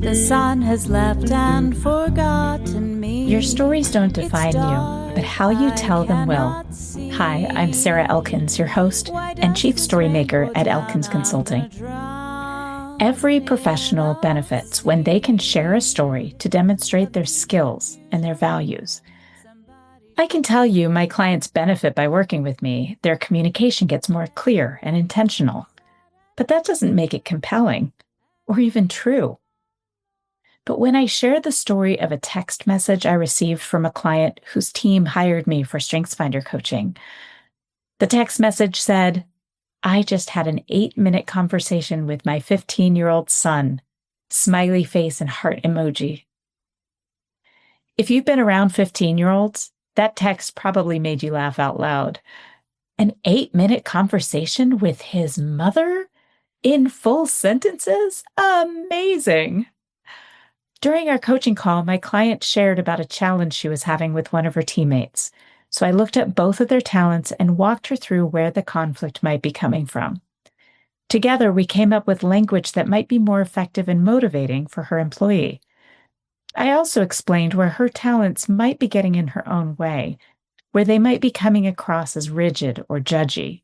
The sun has left and forgotten me. Your stories don't define you, but how you tell them will. Hi, I'm Sarah Elkins, your host and chief storymaker at Elkins Consulting. Every professional benefits when they can share a story to demonstrate their skills and their values. I can tell you my clients benefit by working with me. Their communication gets more clear and intentional. But that doesn't make it compelling or even true. But when I share the story of a text message I received from a client whose team hired me for StrengthsFinder coaching, the text message said, "I just had an 8-minute conversation with my 15-year-old son," smiley face and heart emoji. If you've been around 15-year-olds, that text probably made you laugh out loud. An 8-minute conversation with his mother in full sentences? Amazing. During our coaching call, my client shared about a challenge she was having with one of her teammates. So I looked at both of their talents and walked her through where the conflict might be coming from. Together, we came up with language that might be more effective and motivating for her employee. I also explained where her talents might be getting in her own way, where they might be coming across as rigid or judgy.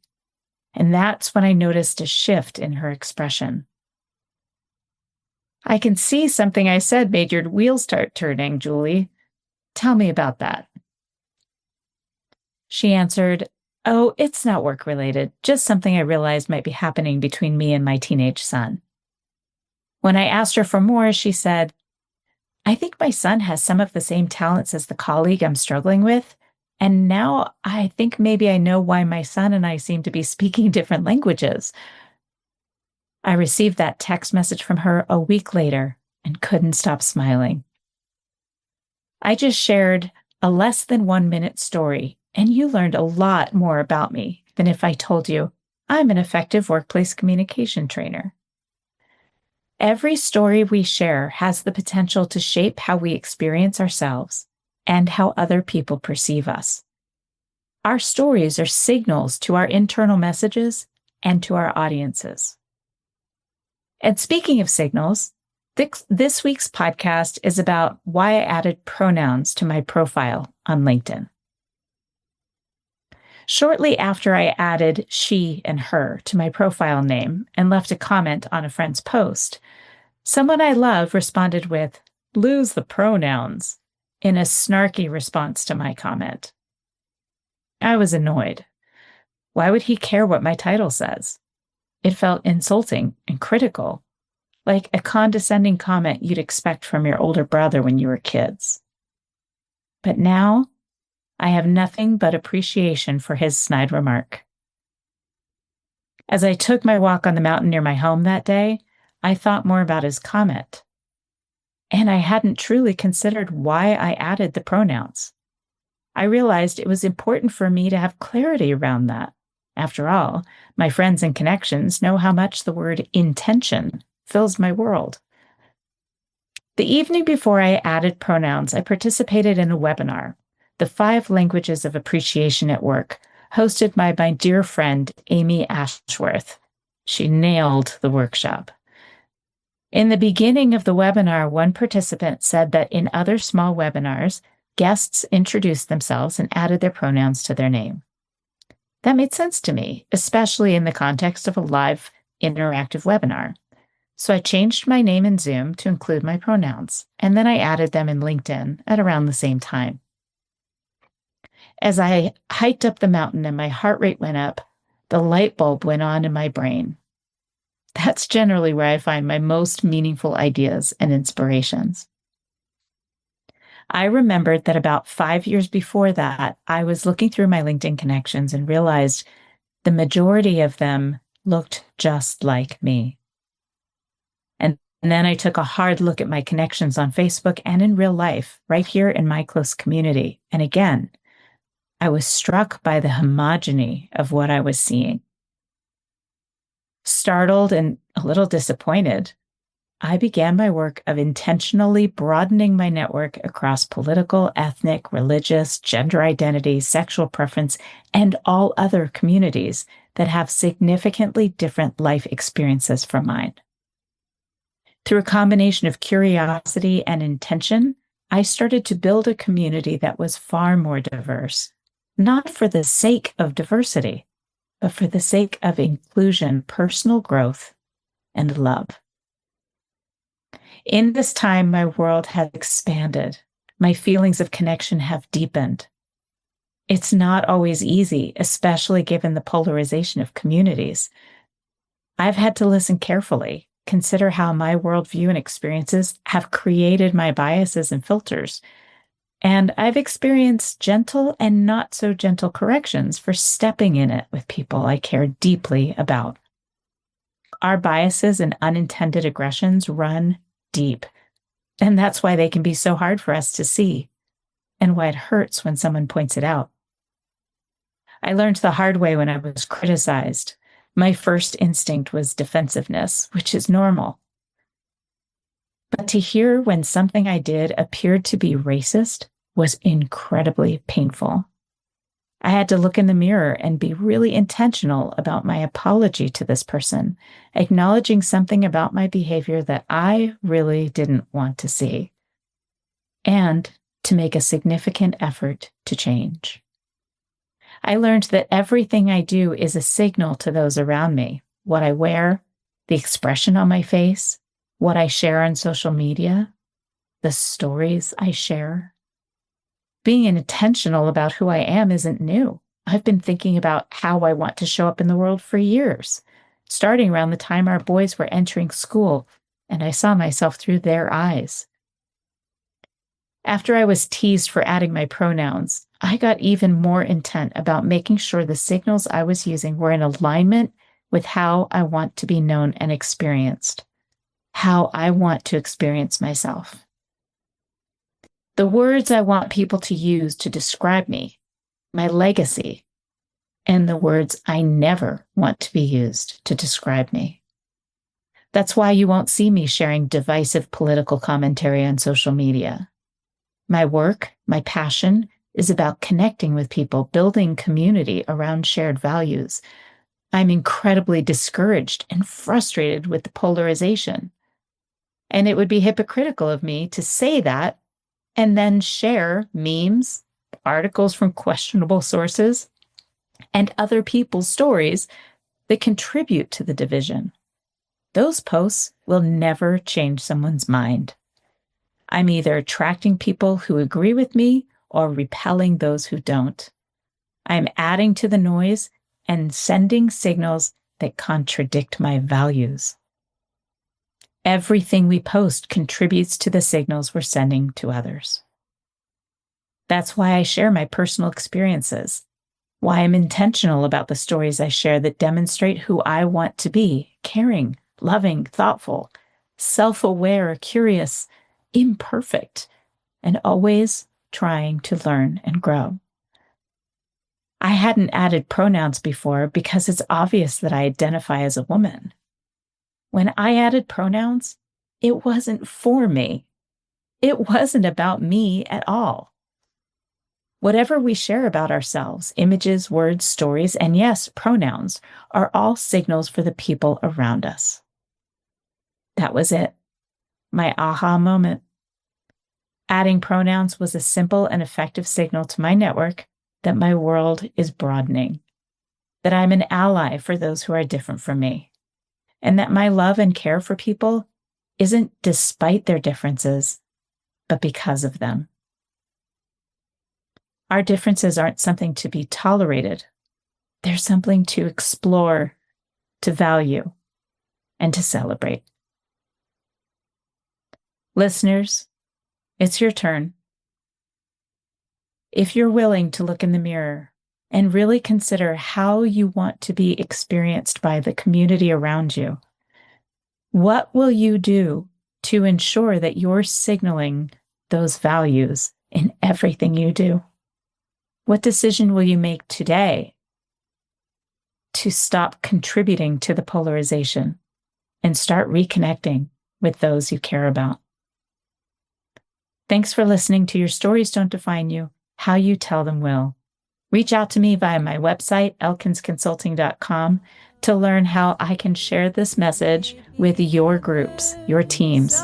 And that's when I noticed a shift in her expression. "I can see something I said made your wheels start turning, Julie. Tell me about that." She answered, "Oh, it's not work-related, just something I realized might be happening between me and my teenage son." When I asked her for more, she said, "I think my son has some of the same talents as the colleague I'm struggling with, and now I think maybe I know why my son and I seem to be speaking different languages." I received that text message from her a week later and couldn't stop smiling. I just shared a less than 1-minute story, and you learned a lot more about me than if I told you I'm an effective workplace communication trainer. Every story we share has the potential to shape how we experience ourselves and how other people perceive us. Our stories are signals to our internal messages and to our audiences. And speaking of signals, this week's podcast is about why I added pronouns to my profile on LinkedIn. Shortly after I added she and her to my profile name and left a comment on a friend's post, someone I love responded with, "Lose the pronouns," in a snarky response to my comment. I was annoyed. Why would he care what my title says? It felt insulting and critical, like a condescending comment you'd expect from your older brother when you were kids. But now, I have nothing but appreciation for his snide remark. As I took my walk on the mountain near my home that day, I thought more about his comment. And I hadn't truly considered why I added the pronouns. I realized it was important for me to have clarity around that. After all, my friends and connections know how much the word intention fills my world. The evening before I added pronouns, I participated in a webinar, The 5 Languages of Appreciation at Work, hosted by my dear friend, Amy Ashworth. She nailed the workshop. In the beginning of the webinar, one participant said that in other small webinars, guests introduced themselves and added their pronouns to their name. That made sense to me, especially in the context of a live interactive webinar. So I changed my name in Zoom to include my pronouns, and then I added them in LinkedIn at around the same time. As I hiked up the mountain and my heart rate went up, the light bulb went on in my brain. That's generally where I find my most meaningful ideas and inspirations. I remembered that about 5 years before that, I was looking through my LinkedIn connections and realized the majority of them looked just like me. And then I took a hard look at my connections on Facebook and in real life, right here in my close community. And again, I was struck by the homogeny of what I was seeing. Startled and a little disappointed, I began my work of intentionally broadening my network across political, ethnic, religious, gender identity, sexual preference, and all other communities that have significantly different life experiences from mine. Through a combination of curiosity and intention, I started to build a community that was far more diverse, not for the sake of diversity, but for the sake of inclusion, personal growth, and love. In this time, my world has expanded. My feelings of connection have deepened. It's not always easy, especially given the polarization of communities. I've had to listen carefully, consider how my worldview and experiences have created my biases and filters. And I've experienced gentle and not so gentle corrections for stepping in it with people I care deeply about. Our biases and unintended aggressions run deep, and that's why they can be so hard for us to see, and why it hurts when someone points it out. I learned the hard way when I was criticized. My first instinct was defensiveness, which is normal. But to hear when something I did appeared to be racist was incredibly painful. I had to look in the mirror and be really intentional about my apology to this person, acknowledging something about my behavior that I really didn't want to see, and to make a significant effort to change. I learned that everything I do is a signal to those around me. What I wear, the expression on my face, what I share on social media, the stories I share. Being intentional about who I am isn't new. I've been thinking about how I want to show up in the world for years, starting around the time our boys were entering school, and I saw myself through their eyes. After I was teased for adding my pronouns, I got even more intent about making sure the signals I was using were in alignment with how I want to be known and experienced, how I want to experience myself. The words I want people to use to describe me, my legacy, and the words I never want to be used to describe me. That's why you won't see me sharing divisive political commentary on social media. My work, my passion, is about connecting with people, building community around shared values. I'm incredibly discouraged and frustrated with the polarization. And it would be hypocritical of me to say that and then share memes, articles from questionable sources, and other people's stories that contribute to the division. Those posts will never change someone's mind. I'm either attracting people who agree with me or repelling those who don't. I'm adding to the noise and sending signals that contradict my values. Everything we post contributes to the signals we're sending to others. That's why I share my personal experiences, why I'm intentional about the stories I share that demonstrate who I want to be: caring, loving, thoughtful, self-aware, curious, imperfect, and always trying to learn and grow. I hadn't added pronouns before because it's obvious that I identify as a woman. When I added pronouns, it wasn't for me. It wasn't about me at all. Whatever we share about ourselves, images, words, stories, and yes, pronouns, are all signals for the people around us. That was it. My aha moment. Adding pronouns was a simple and effective signal to my network that my world is broadening, that I'm an ally for those who are different from me, and that my love and care for people isn't despite their differences, but because of them. Our differences aren't something to be tolerated. They're something to explore, to value, and to celebrate. Listeners, it's your turn. If you're willing to look in the mirror and really consider how you want to be experienced by the community around you, what will you do to ensure that you're signaling those values in everything you do? What decision will you make today to stop contributing to the polarization and start reconnecting with those you care about. Thanks for listening to Your Stories Don't Define You. How you tell them will. Reach out to me via my website, elkinsconsulting.com, to learn how I can share this message with your groups, your teams,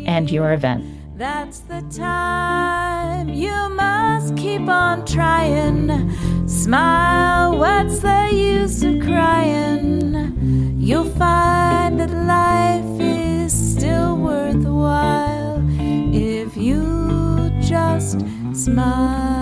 and your event. That's the time you must keep on trying. Smile, what's the use of crying? You'll find that life is still worthwhile if you just smile.